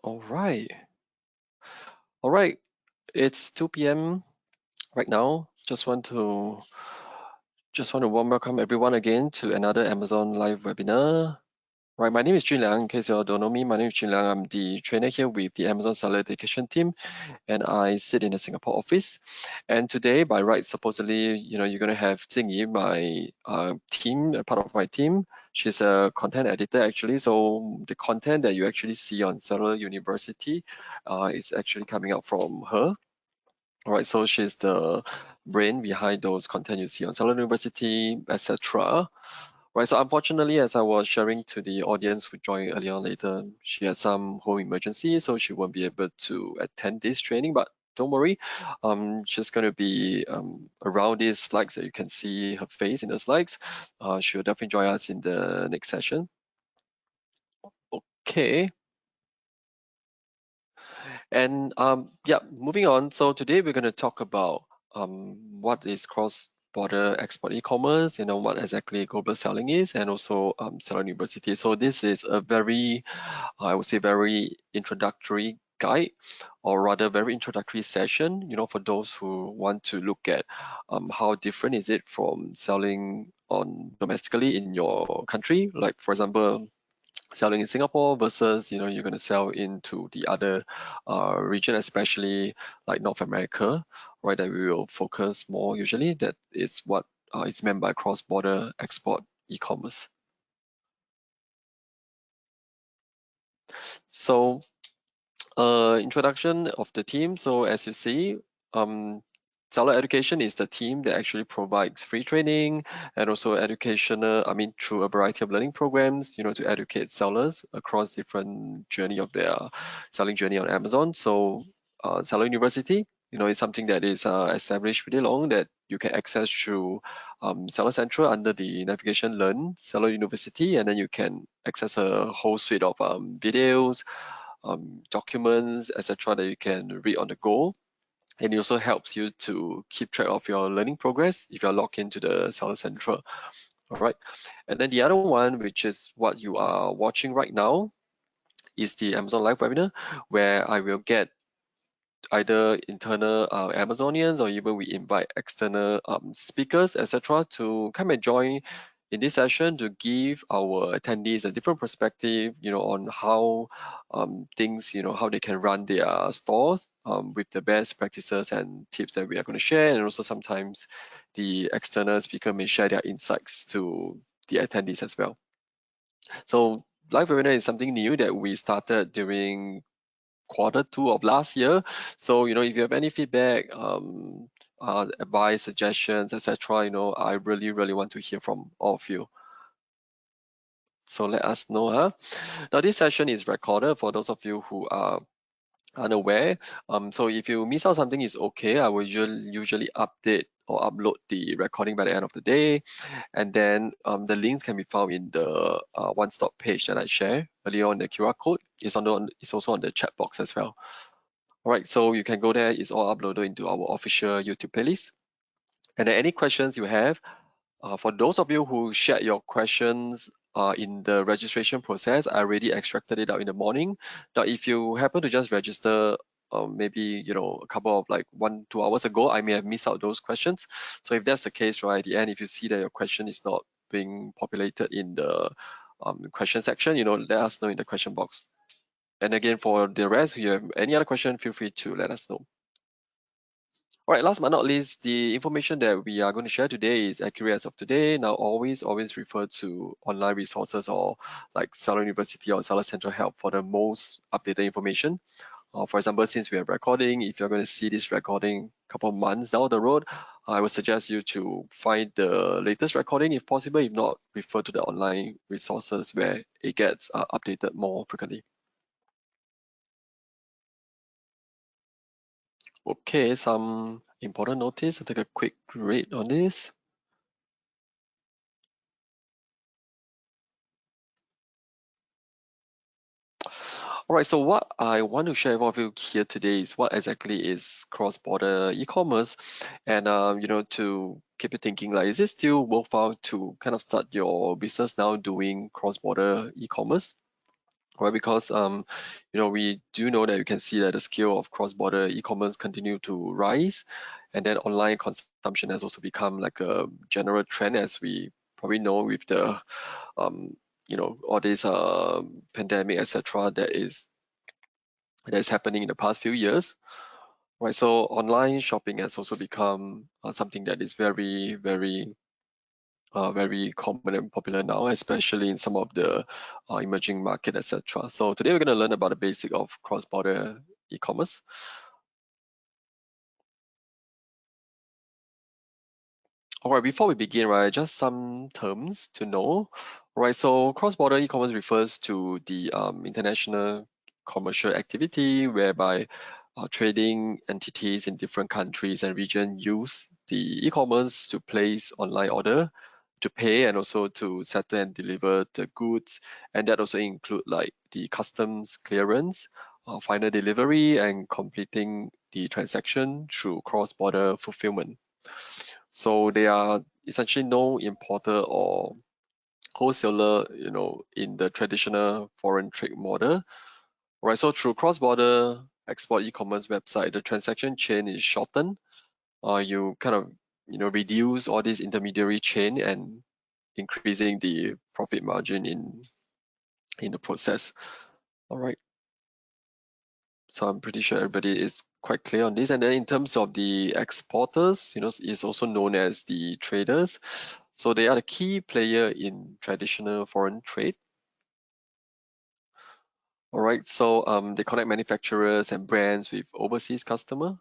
All right. All right. It's 2 p.m. right now. Just want to warm welcome everyone again to another Amazon live webinar. Right, my name is Jun Liang. In case you all don't know me, my name is Jun Liang. I'm the trainer here with the Amazon Seller Education team, and I sit in the Singapore office. And today, by right, supposedly, you're going to have Jingyi, my team, a part of my team. She's a content editor, actually. So the content that you actually see on Seller University is actually coming out from her. All right, so she's the brain behind those content you see on Seller University, etc. Right, so unfortunately, as I was sharing to the audience who joined earlier on later, she had some home emergency, so she won't be able to attend this training, but don't worry, she's going to be around these slides that you can see her face in the slides. She'll definitely join us in the next session. Okay. And yeah, moving on. So today we're going to talk about what is cross-border export e-commerce, what exactly global selling is, and also Seller University. So this is a very, I would say, very introductory guide, or rather very introductory session, for those who want to look at how different is it from selling on domestically in your country. Like, for example, selling in Singapore versus you're going to sell into the other region, especially like North America, right? That we will focus more usually. That is what is meant by cross-border export e-commerce. So introduction of the team. So as you see, Seller Education is the team that actually provides free training and also educational, through a variety of learning programs, to educate sellers across different journey of their selling journey on Amazon. So Seller University, is something that is established pretty long that you can access through Seller Central under the navigation Learn Seller University, and then you can access a whole suite of videos, documents, etc. that you can read on the go. And it also helps you to keep track of your learning progress if you're logged into the Seller Central. All right. And then the other one, which is what you are watching right now, is the Amazon Live webinar, where I will get either internal Amazonians, or even we invite external speakers, etc., to come and join in this session to give our attendees a different perspective, on how things, how they can run their stores with the best practices and tips that we are going to share. And also sometimes the external speaker may share their insights to the attendees as well. So live webinar is something new that we started during Q2 of last year. So, if you have any feedback, advice, suggestions, etc., I really, really want to hear from all of you. So let us know. Now, this session is recorded for those of you who are unaware. So if you miss out something, it's okay. I will usually update or upload the recording by the end of the day. And then the links can be found in the one-stop page that I shared earlier on. The QR code is also on the chat box as well. All right, so you can go there. It's all uploaded into our official YouTube playlist. And then any questions you have, for those of you who shared your questions in the registration process, I already extracted it out in the morning. Now, if you happen to just register maybe a couple of 1-2 hours ago, I may have missed out those questions. So if that's the case, right, at the end, if you see that your question is not being populated in the question section, let us know in the question box. And again, for the rest, if you have any other question, feel free to let us know. All right, last but not least, the information that we are going to share today is accurate as of today. Now, always refer to online resources or like Seller University or Seller Central Help for the most updated information. For example, since we are recording, if you're going to see this recording a couple of months down the road, I would suggest you to find the latest recording if possible. If not, refer to the online resources where it gets updated more frequently. Okay, some important notice. I'll take a quick read on this. All right, so what I want to share with you here today is what exactly is cross-border e-commerce, and to keep you thinking, like, is it still worthwhile to kind of start your business now doing cross-border e-commerce? right? Because we do know that you can see that the scale of cross-border e-commerce continue to rise, and then online consumption has also become like a general trend, as we probably know with the um, all this pandemic, etc. That is happening in the past few years. Right, so online shopping has also become something that is very, very, very common and popular now, especially in some of the emerging market, etc. So today we're going to learn about the basic of cross-border e-commerce. All right, before we begin, right, just some terms to know. All right, so cross-border e-commerce refers to the international commercial activity whereby trading entities in different countries and regions use the e-commerce to place online order, to pay, and also to settle and deliver the goods. And that also include like the customs clearance, final delivery, and completing the transaction through cross-border fulfillment. So they are essentially no importer or wholesaler, in the traditional foreign trade model. Right, so through cross-border export e-commerce website, the transaction chain is shortened. You kind of, reduce all this intermediary chain and increasing the profit margin in the process. All right. So I'm pretty sure everybody is quite clear on this. And then in terms of the exporters, is also known as the traders. So they are the key player in traditional foreign trade. All right, so they connect manufacturers and brands with overseas customer.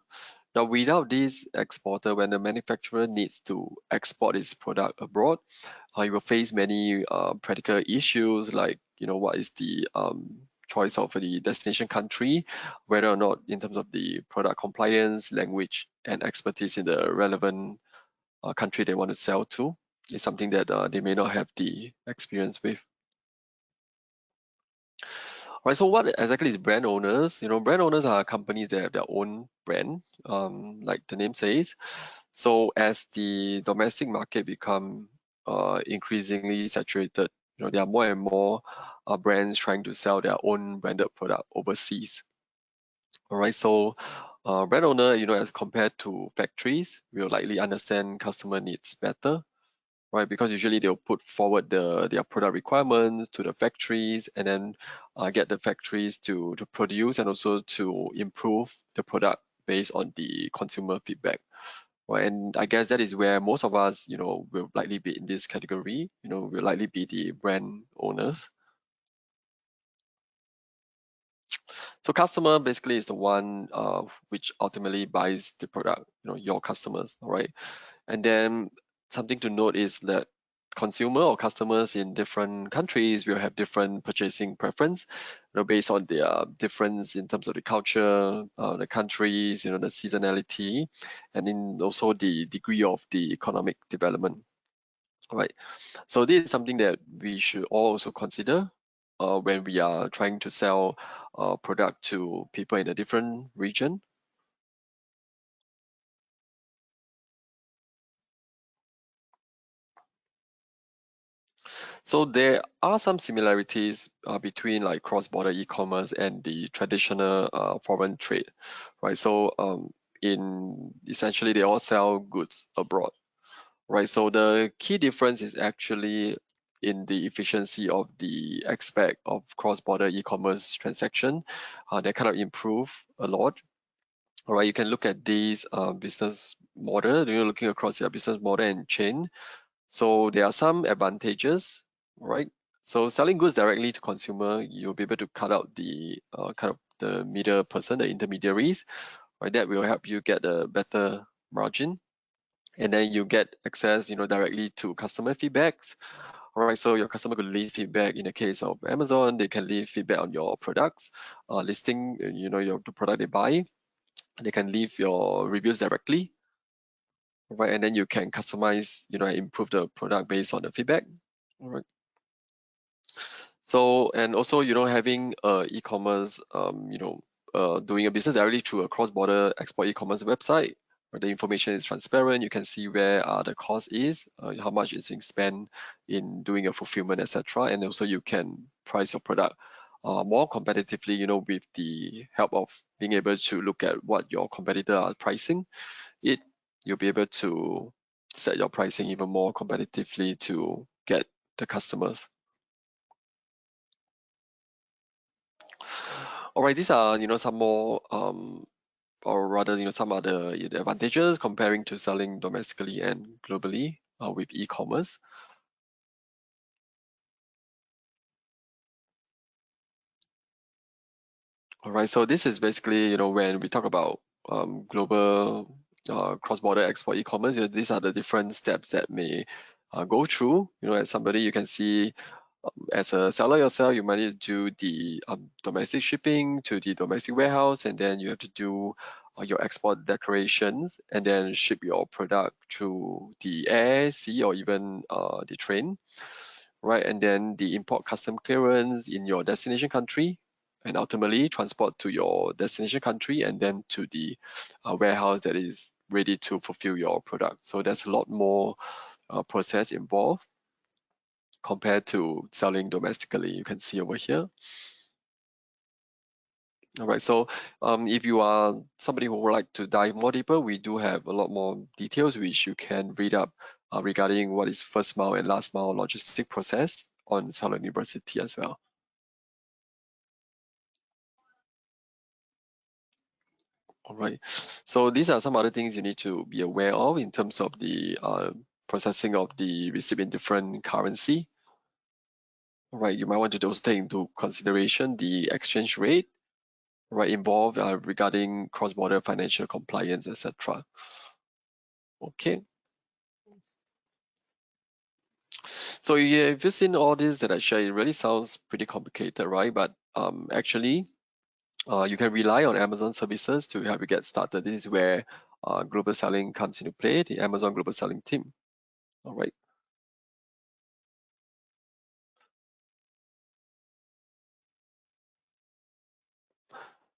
Now, without this exporter, when the manufacturer needs to export its product abroad, you will face many practical issues like, what is the choice of the destination country, whether or not in terms of the product compliance, language, and expertise in the relevant country they want to sell to is something that they may not have the experience with. Right, so what exactly is brand owners? Brand owners are companies that have their own brand, like the name says. So as the domestic market become increasingly saturated, there are more and more brands trying to sell their own branded product overseas. All right, so brand owner, as compared to factories, will likely understand customer needs better, right? Because usually they'll put forward their product requirements to the factories, and then get the factories to produce and also to improve the product based on the consumer feedback. Right? And I guess that is where most of us, will likely be in this category. Will likely be the brand owners. So customer basically is the one which ultimately buys the product, your customers, all right? And then something to note is that consumer or customers in different countries will have different purchasing preference, based on their difference in terms of the culture, the countries, the seasonality, and in also the degree of the economic development. All right. So this is something that we should all also consider when we are trying to sell product to people in a different region. So there are some similarities between like cross-border e-commerce and the traditional foreign trade, right? So in essentially they all sell goods abroad, right? So the key difference is actually in the efficiency of the aspect of cross-border e-commerce transaction. They kind of improve a lot. All right, you can look at these business model, looking across their business model and chain. So there are some advantages, right? So selling goods directly to consumer, you'll be able to cut out the kind of the middle person, the intermediaries, right? That will help you get a better margin. And then you get access, directly to customer feedbacks. All right, so your customer could leave feedback. In the case of Amazon, they can leave feedback on your products, listing, the product they buy. They can leave your reviews directly, right? And then you can customize, and improve the product based on the feedback. All right. So, and also, having e-commerce, doing a business directly through a cross-border export e-commerce website, where the information is transparent. You can see where the cost is, how much is being spent in doing a fulfillment, etc. And also you can price your product more competitively, with the help of being able to look at what your competitor are pricing it, you'll be able to set your pricing even more competitively to get the customers. All right, these are some more or rather some other advantages comparing to selling domestically and globally with e-commerce. All right, so this is basically when we talk about global cross-border export e-commerce, these are the different steps that may go through. As somebody, you can see as a seller yourself, you might need to do the domestic shipping to the domestic warehouse, and then you have to do your export declarations, and then ship your product through the air, sea, or even the train, right? And then the import custom clearance in your destination country, and ultimately transport to your destination country, and then to the warehouse that is ready to fulfill your product. So there's a lot more process involved compared to selling domestically. You can see over here. All right, so if you are somebody who would like to dive more deeper, we do have a lot more details which you can read up regarding what is first mile and last mile logistic process on Seller University as well. All right, so these are some other things you need to be aware of in terms of the processing of the receipt in different currency. All right, you might want to also take into consideration the exchange rate, right, involved regarding cross-border financial compliance, etc. Okay. So yeah, if you've seen all this that I share, it really sounds pretty complicated, right? But actually, you can rely on Amazon services to help you get started. This is where global selling comes into play, the Amazon global selling team. All right.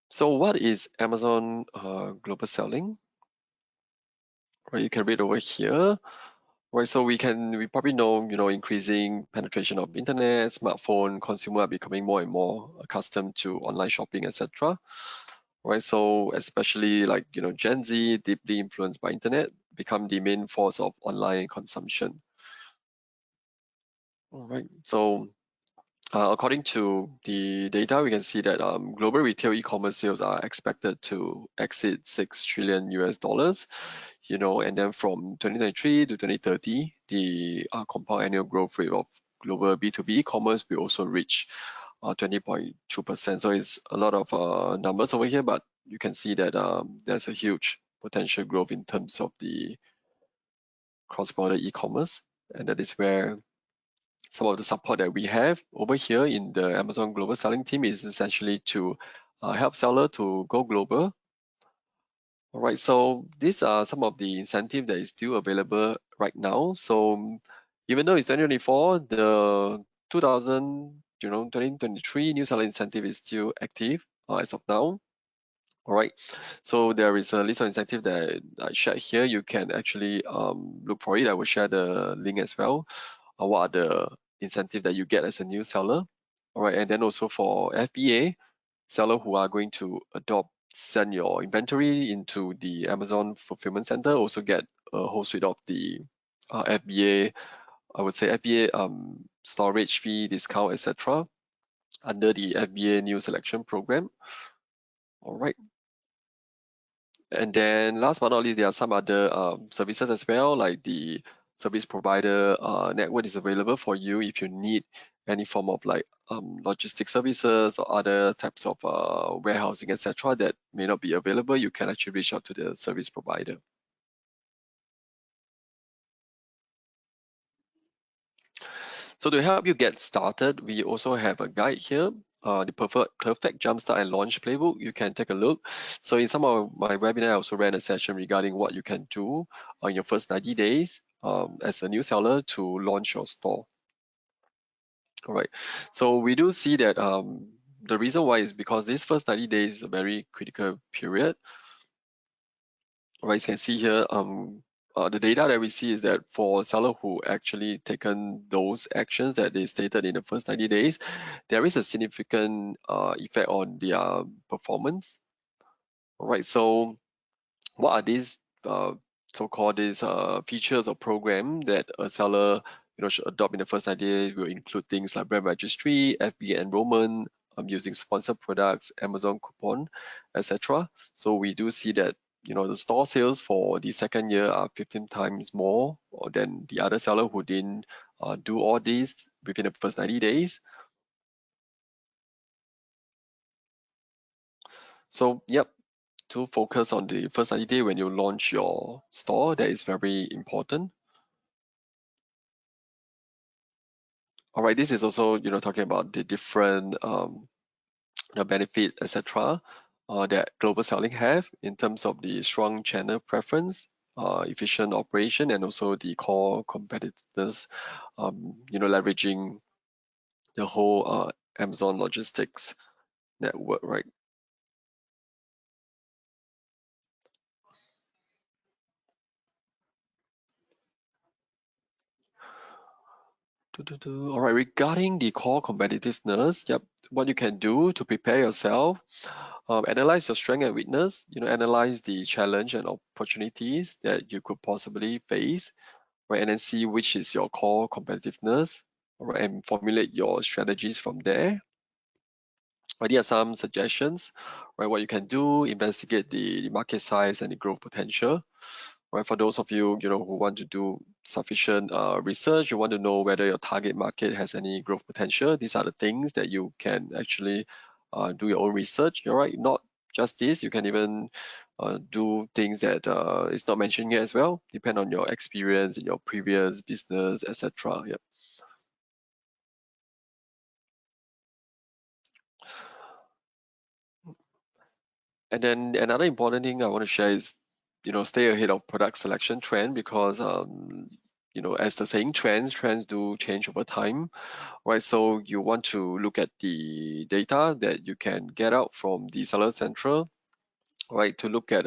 So what is Amazon global selling? Right, you can read over here. Right, so we probably know, increasing penetration of internet, smartphone, consumer are becoming more and more accustomed to online shopping, etc. Right, so especially like, Gen Z, deeply influenced by internet, become the main force of online consumption. All right, so according to the data, we can see that global retail e-commerce sales are expected to exceed $6 trillion US, and then from 2023 to 2030, the compound annual growth rate of global B2B e-commerce will also reach 20.2%. So it's a lot of numbers over here, but you can see that there's a huge potential growth in terms of the cross-border e-commerce, and that is where some of the support that we have over here in the Amazon Global Selling team is essentially to help seller to go global. All right, so these are some of the incentive that is still available right now. So even though it's 2024, the 2023 new seller incentive is still active as of now. All right, so there is a list of incentive that I shared here. You can actually look for it. I will share the link as well. What are the incentive that you get as a new seller? All right, and then also for FBA, seller who are going to send your inventory into the Amazon fulfillment center also get a whole suite of the FBA, I would say FBA storage fee discount, etc. under the FBA new selection program. All right. And then last but not least, there are some other services as well, like the service provider network is available for you if you need any form of like logistic services or other types of warehousing, etc. that may not be available. You can actually reach out to the service provider. So to help you get started, we also have a guide here, the perfect jumpstart and launch playbook. You can take a look. So in some of my webinar, I also ran a session regarding what you can do in your first 90 days as a new seller to launch your store. All right. So we do see that the reason why is because this first 90 days is a very critical period. All right, you can see here the data that we see is that for seller who actually taken those actions that they stated in the first 90 days, there is a significant effect on their performance. All right, so what are these so-called these features or program that a seller should adopt in the first 90 days? Will include things like brand registry, FBA enrollment, using sponsored products, Amazon coupon, etc. So we do see that the store sales for the second year are 15 times more than the other seller who didn't do all these within the first 90 days. So yep, to focus on the first 90 day when you launch your store, that is very important. All right, this is also talking about the different benefit, etc. That global selling have in terms of the strong channel preference, efficient operation, and also the core competitiveness. Leveraging the whole Amazon logistics network, right? All right, regarding the core competitiveness, yep, what you can do to prepare yourself, analyze your strength and weakness, analyze the challenge and opportunities that you could possibly face, right? And then see which is your core competitiveness, all right, and formulate your strategies from there. Right, here are some suggestions, right? What you can do, investigate the market size and the growth potential. Right, for those of you, who want to do sufficient research, you want to know whether your target market has any growth potential. These are the things that you can actually do your own research. All right, not just this, you can even do things that is not mentioned here as well, depend on your experience in your previous business, etc. Yeah. And then another important thing I want to share is, stay ahead of product selection trend because, as the saying trends do change over time, right? So you want to look at the data that you can get out from the Seller Central, right? To look at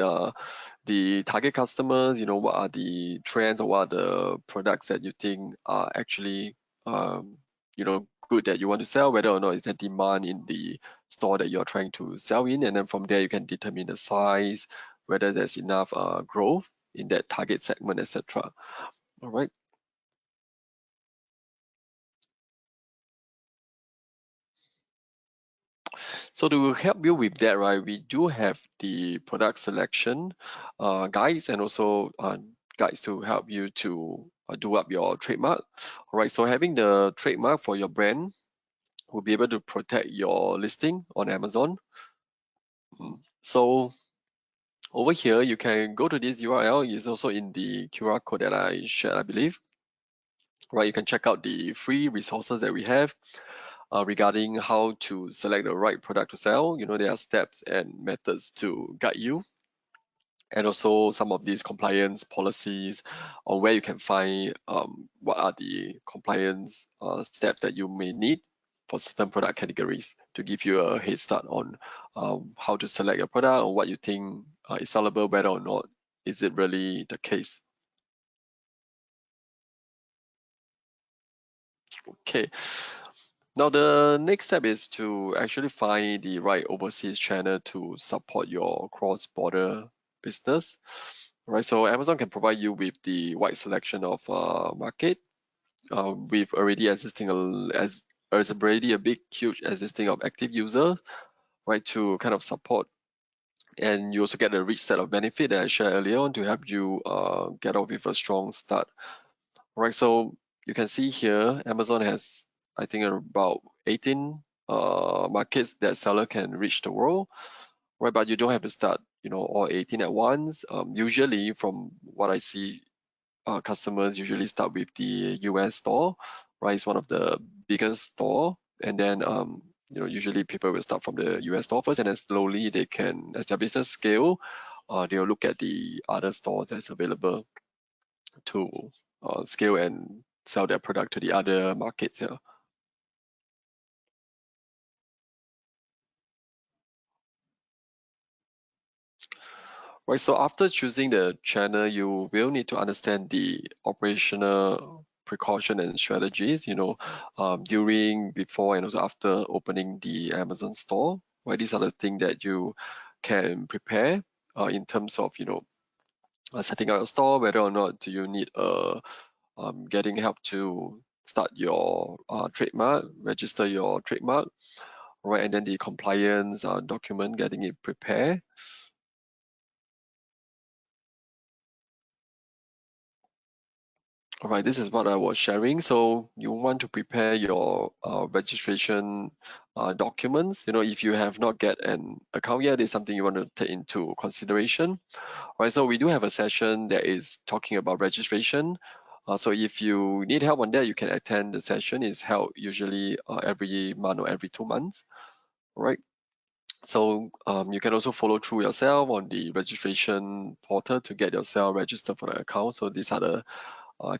the target customers, what are the trends or what are the products that you think are actually, good that you want to sell, whether or not is there demand in the store that you're trying to sell in, and then from there you can determine the size, whether there's enough growth in that target segment, etc. All right. So to help you with that, right, we do have the product selection guides and also guides to help you to do up your trademark. All right, so having the trademark for your brand will be able to protect your listing on Amazon. So over here, you can go to this URL. It's also in the QR code that I shared, I believe. Right, you can check out the free resources that we have regarding how to select the right product to sell. There are steps and methods to guide you, and also some of these compliance policies on where you can find what are the compliance steps that you may need for certain product categories to give you a head start on how to select your product or what you think is sellable, whether or not is it really the case. Okay. Now the next step is to actually find the right overseas channel to support your cross-border business. Right, so Amazon can provide you with the wide selection of market with already existing as there's already a big huge existing of active users, right, to kind of support, and you also get a rich set of benefit that I shared earlier on to help you get off with a strong start. Right, so you can see here Amazon has, I think, about 18 markets that seller can reach the world, right? But you don't have to start, all 18 at once. Usually, from what I see, customers usually start with the US store, right? It's one of the biggest store, and then usually people will start from the US store first, and then slowly they can, as their business scale, they'll look at the other stores that's available to scale and sell their product to the other markets. Yeah. Right, so after choosing the channel, you will need to understand the operational precaution and strategies, during, before, and also after opening the Amazon store. Right, these are the things that you can prepare in terms of, setting up a store, whether or not do you need getting help to start your trademark, register your trademark, right, and then the compliance document, getting it prepared. All right, this is what I was sharing. So you want to prepare your registration documents. If you have not get an account yet, it's something you want to take into consideration. All right, so we do have a session that is talking about registration. So if you need help on that, you can attend the session. It's held usually every month or every 2 months. All right. So you can also follow through yourself on the registration portal to get yourself registered for the account. So these are the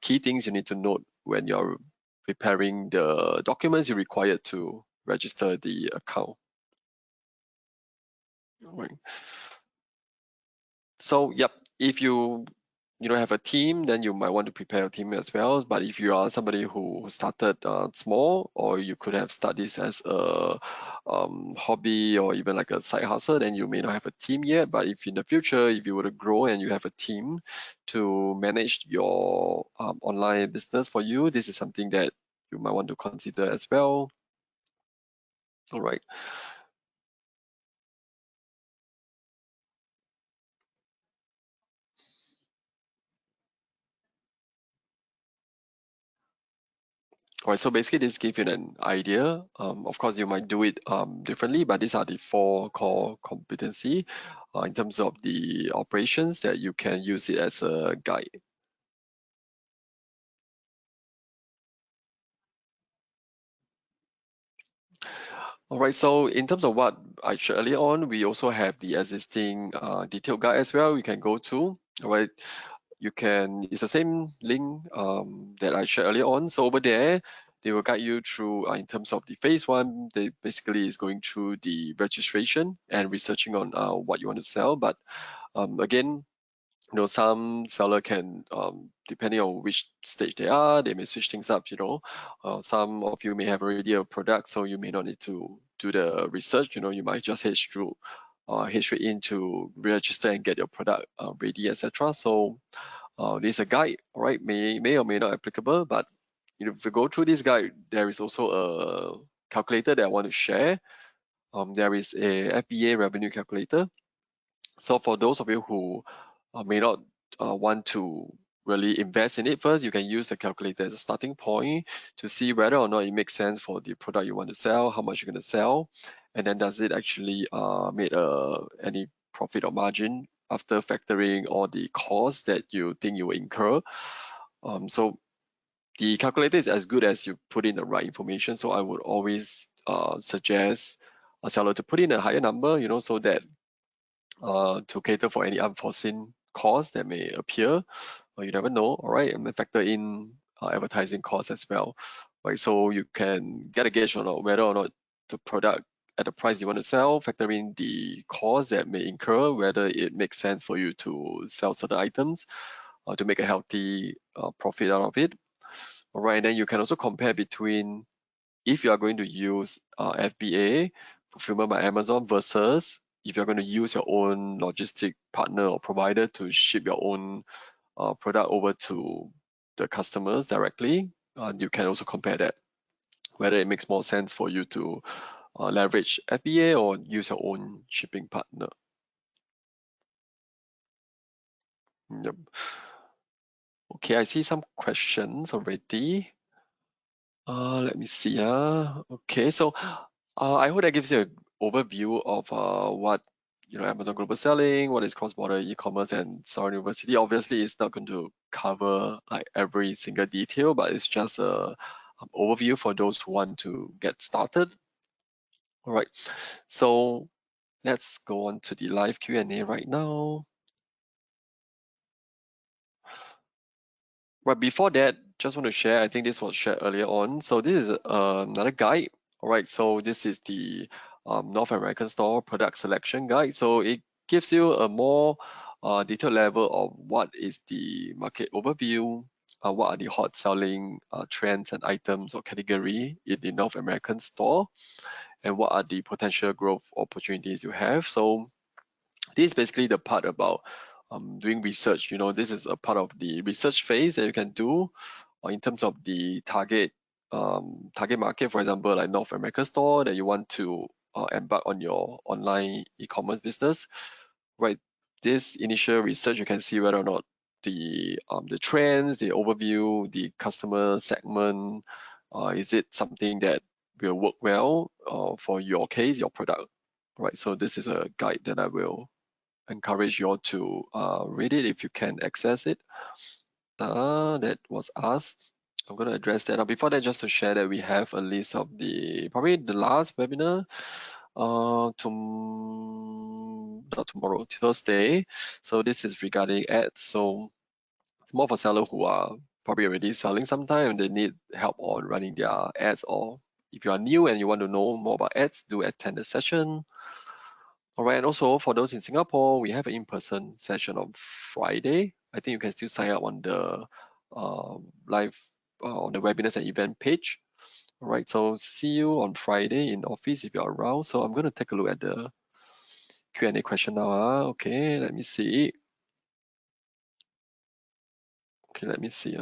key things you need to note when you're preparing the documents you required to register the account. Right. So yep, if you don't have a team, then you might want to prepare a team as well. But if you are somebody who started small, or you could have started this as a hobby or even like a side hustle, then you may not have a team yet. But if in the future, if you were to grow and you have a team to manage your online business for you, this is something that you might want to consider as well. All right. All right, so basically this gives you an idea. Of course, you might do it differently, but these are the four core competency in terms of the operations that you can use it as a guide. All right, so in terms of what I shared earlier on, we also have the existing detailed guide as well. You can go to. All right, it's the same link that I shared earlier on. So over there, they will guide you through in terms of the phase one. They basically is going through the registration and researching on what you want to sell. But again, some seller can, depending on which stage they are, they may switch things up. Some of you may have already a product, so you may not need to do the research. You might just head straight in to register and get your product ready, etc. So this is a guide, all right, may or may not applicable, but if you go through this guide, there is also a calculator that I want to share. There is a FBA revenue calculator. So for those of you who may not want to really invest in it first, you can use the calculator as a starting point to see whether or not it makes sense for the product you want to sell, how much you're going to sell, and then does it actually make any profit or margin after factoring all the costs that you think you will incur. So the calculator is as good as you put in the right information. So I would always suggest a seller to put in a higher number, so that to cater for any unforeseen costs that may appear, or you never know, all right, and then factor in advertising costs as well, right? So you can get a gauge on whether or not the product at the price you want to sell, factor in the costs that may incur, whether it makes sense for you to sell certain items to make a healthy profit out of it, all right? And then you can also compare between if you are going to use FBA, fulfillment by Amazon, versus if you're going to use your own logistic partner or provider to ship your own product over to the customers directly, you can also compare that, whether it makes more sense for you to leverage FBA or use your own shipping partner. Yep. Okay, I see some questions already. Let me see. Okay, so I hope that gives you an overview of what Amazon Global Selling, what is cross-border e-commerce, and Sovereign University. Obviously, it's not going to cover like every single detail, but it's just a overview for those who want to get started. All right, so let's go on to the live Q&A right now. But before that, just want to share, I think this was shared earlier on. So this is another guide. All right, so this is the North American Store Product Selection Guide. So it gives you a more detailed level of what is the market overview, what are the hot selling trends and items or category in the North American store, and what are the potential growth opportunities you have. So this is basically the part about doing research. This is a part of the research phase that you can do in terms of the target market, for example, like North American store that you want to embark on your online e-commerce business, right? This initial research, you can see whether or not the trends, the overview, the customer segment, is it something that will work well for your case, your product, right? So this is a guide that I will encourage you all to read it if you can access it. That was us. I'm going to address that. Now, before that, just to share that we have a list of probably the last webinar, not tomorrow, Thursday. So this is regarding ads. So it's more for sellers who are probably already selling sometime and they need help on running their ads, or if you are new and you want to know more about ads, do attend the session. All right, and also for those in Singapore, we have an in-person session on Friday. I think you can still sign up on the live on the webinars and event page. All right, so see you on Friday in office if you're around. So I'm going to take a look at the Q&A question now. Okay, let me see. Okay, let me see.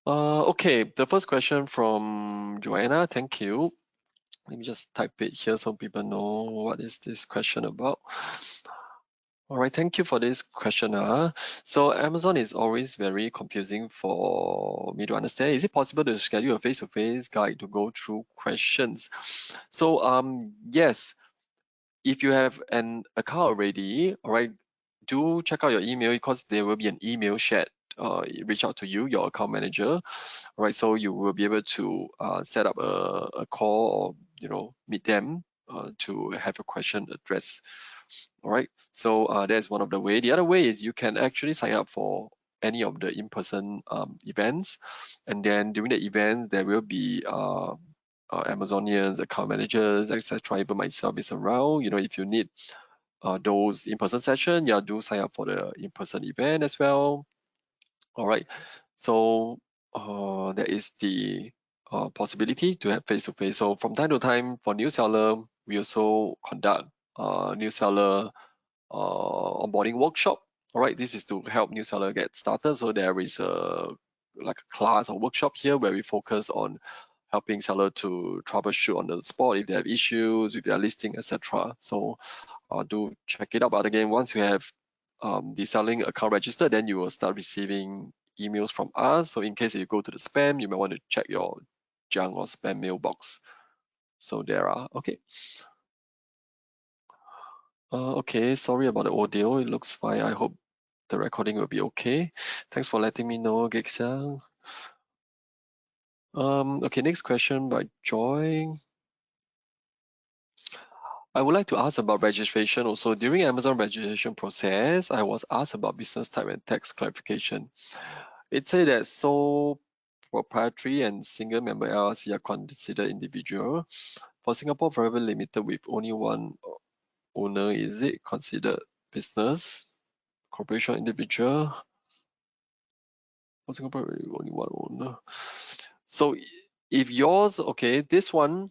Okay, the first question from Joanna. Thank you. Let me just type it here so people know what is this question about. All right, thank you for this question. So Amazon is always very confusing for me to understand. Is it possible to schedule a face-to-face guide to go through questions? So yes, if you have an account already, all right, do check out your email because there will be an email chat. Reach out to you, your account manager. All right, so you will be able to set up a call or meet them to have a question addressed. All right, so that's one of the way. The other way is you can actually sign up for any of the in-person events, and then during the events there will be Amazonians, account managers, etc. Even myself is around. If you need those in-person session, yeah, do sign up for the in-person event as well. All right, so there is the possibility to have face-to-face. So from time to time, for new seller, we also conduct new seller onboarding workshop. All right, this is to help new seller get started. So there is like a class or workshop here where we focus on helping seller to troubleshoot on the spot if they have issues with their listing, etc. So do check it out. But again, once you have the selling account registered, then you will start receiving emails from us. So in case you go to the spam, you may want to check your junk or spam mailbox. So there are, okay. Okay, sorry about the audio. It looks fine. I hope the recording will be okay. Thanks for letting me know, Gexiang. Okay, next question by Joy. I would like to ask about registration also. During Amazon registration process, I was asked about business type and tax clarification. It said that sole proprietary and single member LLC are considered individual. For Singapore Forever Limited with only one owner, is it considered business? Corporation, individual? For Singapore, only one owner. So if yours, okay, this one,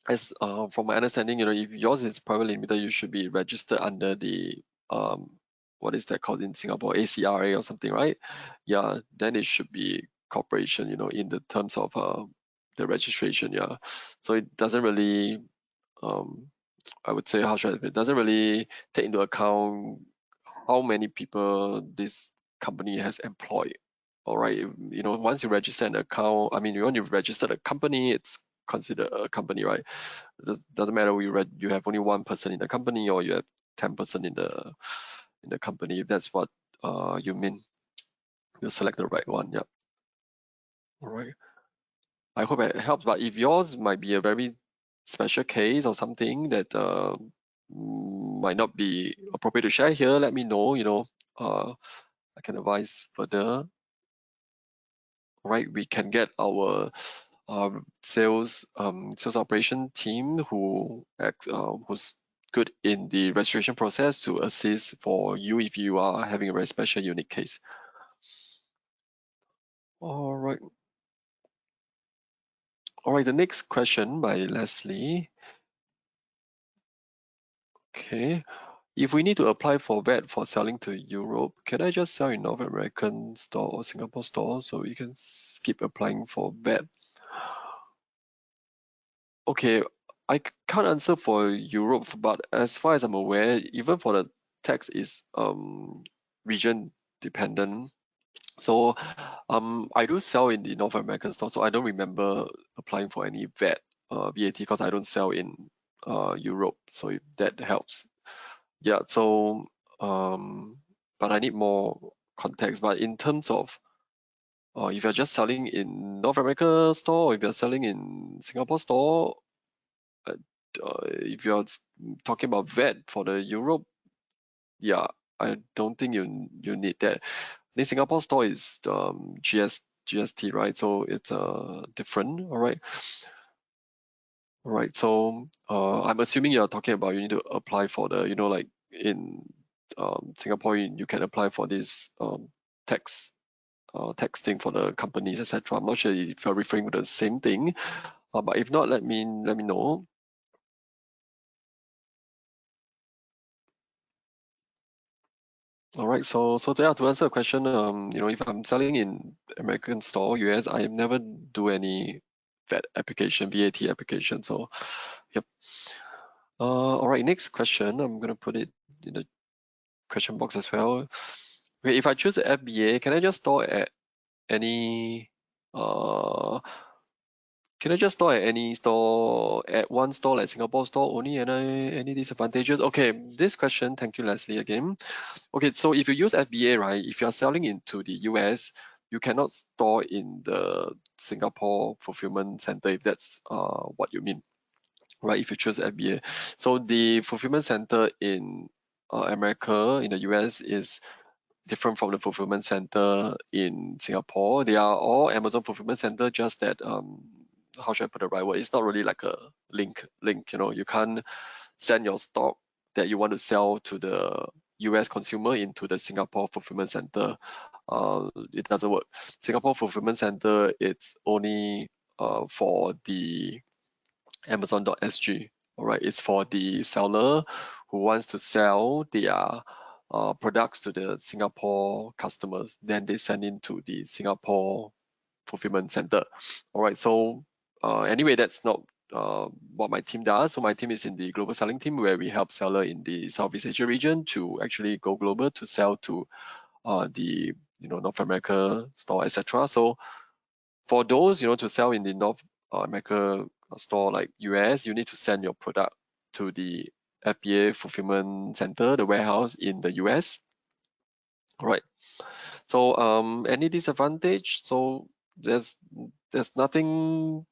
as from my understanding, if yours is private limited, you should be registered under the what is that called in Singapore, ACRA or something, right? Yeah, then it should be corporation, in the terms of the registration, yeah. So it doesn't really, I would say, how should I say, it doesn't really take into account how many people this company has employed. All right, once you register an account, I mean, when you register a company, it's considered a company, right? It doesn't matter you have only one person in the company or you have 10% in the company. If that's what you mean, you select the right one. Yeah. All right. I hope it helps. But if yours might be a very special case or something that might not be appropriate to share here, let me know. I can advise further. Right, we can get our sales operation team who's good in the registration process to assist for you if you are having a very special unique case. All right. All right, the next question by Leslie. Okay. If we need to apply for VAT for selling to Europe, can I just sell in North American store or Singapore store so you can skip applying for VAT? Okay, I can't answer for Europe, but as far as I'm aware, even for the tax is region dependent. So I do sell in the North American store, so I don't remember applying for any VAT because I don't sell in Europe. So if that helps. Yeah, so but I need more context. But in terms of if you're just selling in North America store, or if you're selling in Singapore store, if you're talking about VAT for the Europe, yeah, I don't think you need that. The Singapore store is GST, right? So it's different, all right? All right, so I'm assuming you're talking about you need to apply for the, like in Singapore, you can apply for this tax tax thing for the companies, etc. I'm not sure if you're referring to the same thing, but if not, let me know. All right, so yeah, to answer the question, if I'm selling in American store, US, I never do any VAT application. So, yep. All right, next question. I'm gonna put it in the question box as well. Okay, if I choose the FBA, can I just store at any can I just store at any store, at one store like Singapore store only? And any disadvantages? Okay, this question, thank you, Leslie, again. Okay, so if you use FBA, right, if you're selling into the US, you cannot store in the Singapore fulfillment center if that's what you mean, right? If you choose FBA. So the fulfillment center in America, in the US, is different from the fulfillment center in Singapore. They are all Amazon fulfillment center, just that how should I put the right word? It's not really like a link. You can't send your stock that you want to sell to the US consumer into the Singapore fulfillment center. It doesn't work. Singapore fulfillment center, it's only for the Amazon.sg. All right, it's for the seller who wants to sell their products to the Singapore customers. Then they send into the Singapore fulfillment center. All right, so anyway, that's not what my team does. So my team is in the global selling team, where we help seller in the Southeast Asia region to actually go global to sell to the North America store, etc. So for those, to sell in the North America store like US, you need to send your product to the FBA fulfillment center, the warehouse in the US. All right. So any disadvantage? So there's nothing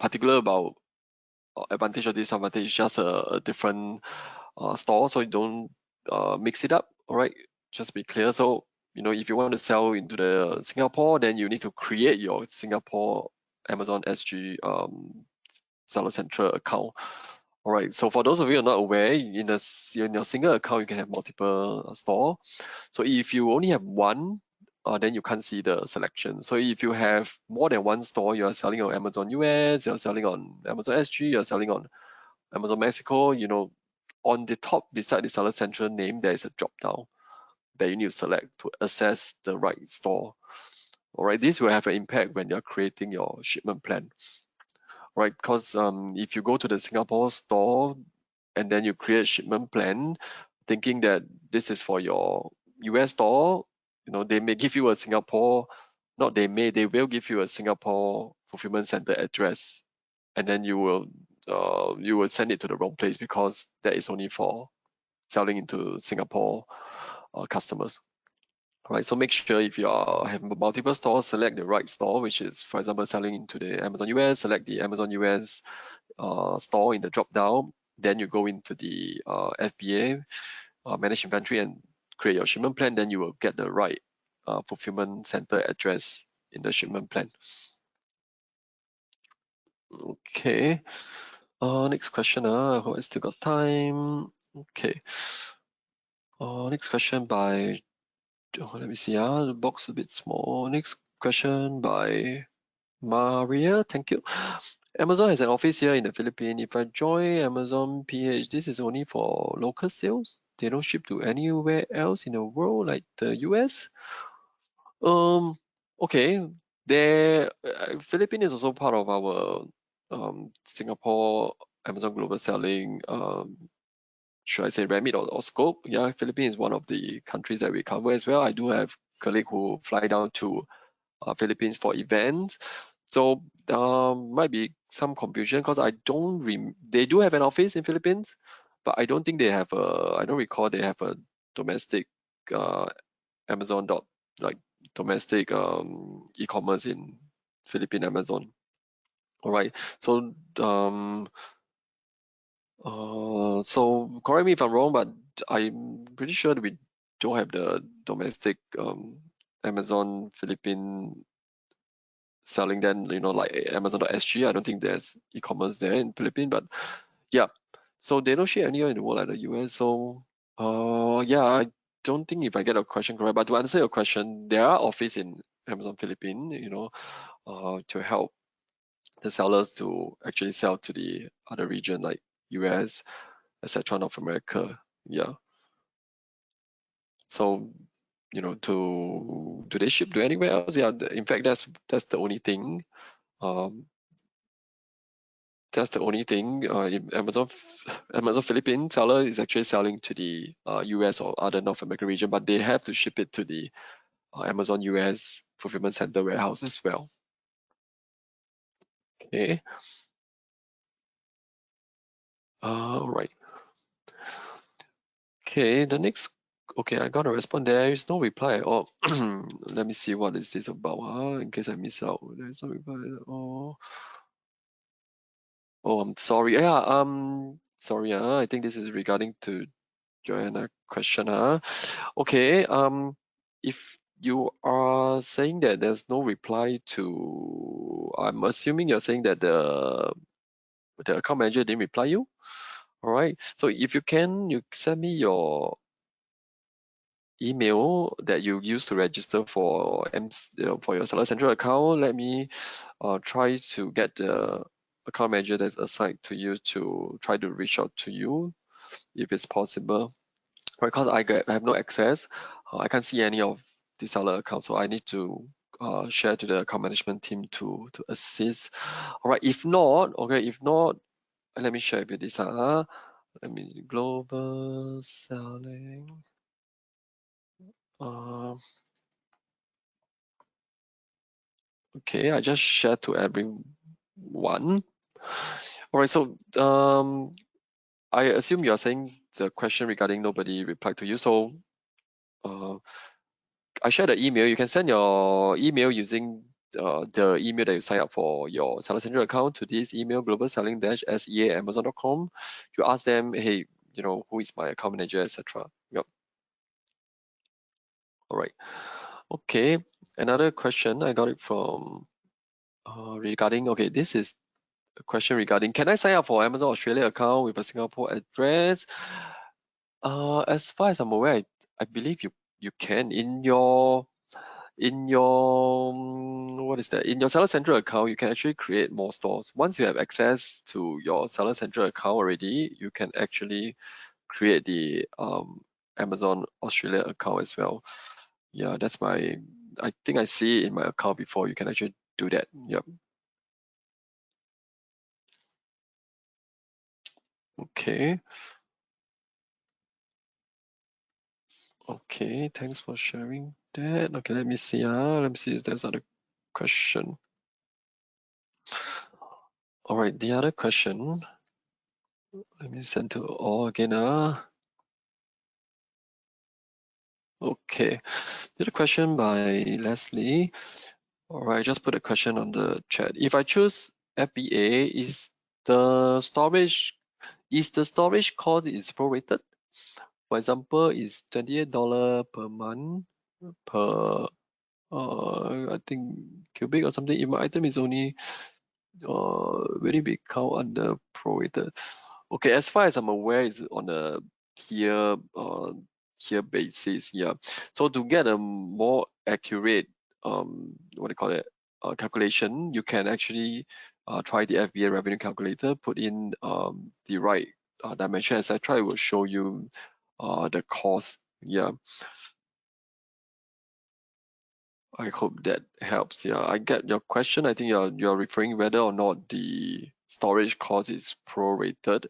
particular about advantage or disadvantage. It's just a different store, so you don't mix it up. All right. Just be clear. So if you want to sell into the Singapore, then you need to create your Singapore Amazon SG Seller Central account. All right. So for those of you who are not aware, in your single account, you can have multiple store. So if you only have one, then you can't see the selection. So if you have more than one store, you are selling on Amazon US, you're selling on Amazon SG, you're selling on Amazon Mexico, on the top beside the Seller Central name, there is a drop down that you need to select to access the right store. All right, this will have an impact when you're creating your shipment plan, right? Because if you go to the Singapore store and then you create a shipment plan, thinking that this is for your US store, they may give you a Singapore, not they may, they will give you a Singapore fulfillment center address, and then you will send it to the wrong place because that is only for selling into Singapore customers. Right, so make sure if you are having multiple stores, select the right store, which is, for example, selling into the Amazon US, select the Amazon US store in the drop down, then you go into the FBA, manage inventory, and create your shipment plan, then you will get the right fulfillment center address in the shipment plan. Okay. Next question. I hope I still got time. Okay. Next question by, let me see. The box a bit small. Next question by Maria. Thank you. Amazon has an office here in the Philippines. If I join Amazon PH, this is only for local sales. They don't ship to anywhere else in the world, like the US. Okay. There, Philippines is also part of our Singapore Amazon Global Selling. Should I say remit or scope? Yeah, Philippines is one of the countries that we cover as well. I do have colleagues who fly down to Philippines for events. So might be some confusion because I don't they do have an office in Philippines, but I don't think they have I don't recall they have a domestic Amazon like domestic e-commerce in Philippine Amazon. All right. So so correct me if I'm wrong, but I'm pretty sure that we don't have the domestic Amazon Philippine selling then, like Amazon.sg. I don't think there's e-commerce there in Philippines, but yeah. So they don't share anywhere in the world like the US. So yeah, I don't think if I get a question correct, but to answer your question, there are office in Amazon Philippines, to help the sellers to actually sell to the other region like US, etc., North America. Yeah. So, do they ship to anywhere else? Yeah, in fact, that's the only thing. Um, that's the only thing. In Amazon Philippine seller is actually selling to the US or other North American region, but they have to ship it to the Amazon US fulfillment center warehouse as well. Okay. All right. Okay, the next. Okay, I got a response. There is no reply at all. Let me see what is this about. In case I miss out. There's no reply at all. Oh, I'm sorry. Yeah, sorry. I think this is regarding to Joanna question. Okay. If you are saying that there's no reply to, I'm assuming you're saying that the account manager didn't reply you. All right. So if you can, you send me your email that you use to register for for your Seller Central account. Let me try to get the account manager that's assigned to you to try to reach out to you if it's possible. Because I have no access, I can't see any of the seller accounts, so I need to share to the account management team to assist. All right, if not, let me share with this. Let me global selling. Okay, I just shared to everyone. All right, so I assume you're saying the question regarding nobody replied to you. So I shared the email. You can send your email using the email that you sign up for your Seller Central account to this email, globalselling-sea@amazon.com. You ask them, hey, who is my account manager, etc. Yep. All right. Okay. Another question I got it from regarding. Okay, this is a question regarding, can I sign up for Amazon Australia account with a Singapore address? As far as I'm aware, I believe you can what is that? In your Seller Central account, you can actually create more stores. Once you have access to your Seller Central account already, you can actually create the Amazon Australia account as well. Yeah, I think I see it in my account before. You can actually do that. Yep. Okay. Okay, thanks for sharing that. Okay, let me see. Let me see if there's other question. All right, the other question. Let me send to all again. Okay, the other question by Leslie. All right, just put a question on the chat. If I choose FBA, the storage cost is prorated? For example, is $28 per month per I think cubic or something. If my item is only Very big count under prorated. Okay, as far as I'm aware, it's on a tier tier basis. Yeah. So to get a more accurate what do you call it calculation, you can actually try the FBA revenue calculator, put in the right dimension, etc. It will show you the cost. Yeah. I hope that helps. Yeah, I get your question. I think you're referring whether or not the storage cost is prorated.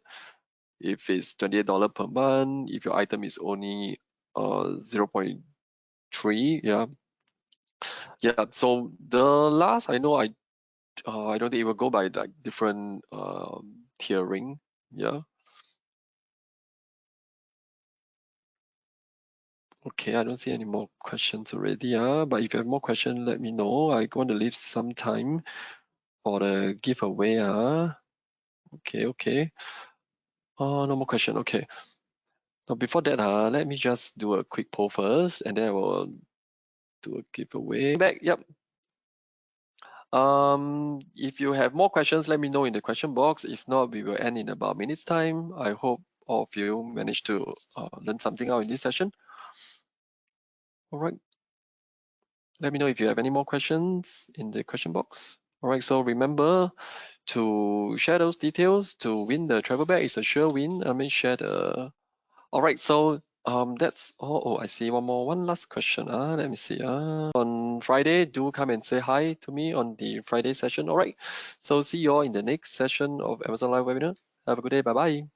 If it's $28 per month, if your item is only 0.3, yeah. Yeah. So the last I know, I don't think it will go by like different tiering. Yeah. Okay, I don't see any more questions already. But if you have more questions, let me know. I want to leave some time for the giveaway. Okay, okay. No more question. Okay. Now before that, let me just do a quick poll first, and then I will do a giveaway. Back. Yep. If you have more questions, let me know in the question box. If not, we will end in about a minute's time. I hope all of you managed to learn something out in this session. All right. Let me know if you have any more questions in the question box. All right. So remember to share those details to win the travel bag. It's a sure win. I mean, share the. All right. So that's all. Oh, I see one last question. Let me see. On Friday, do come and say hi to me on the Friday session. All right. So see you all in the next session of Amazon Live webinar. Have a good day. Bye bye.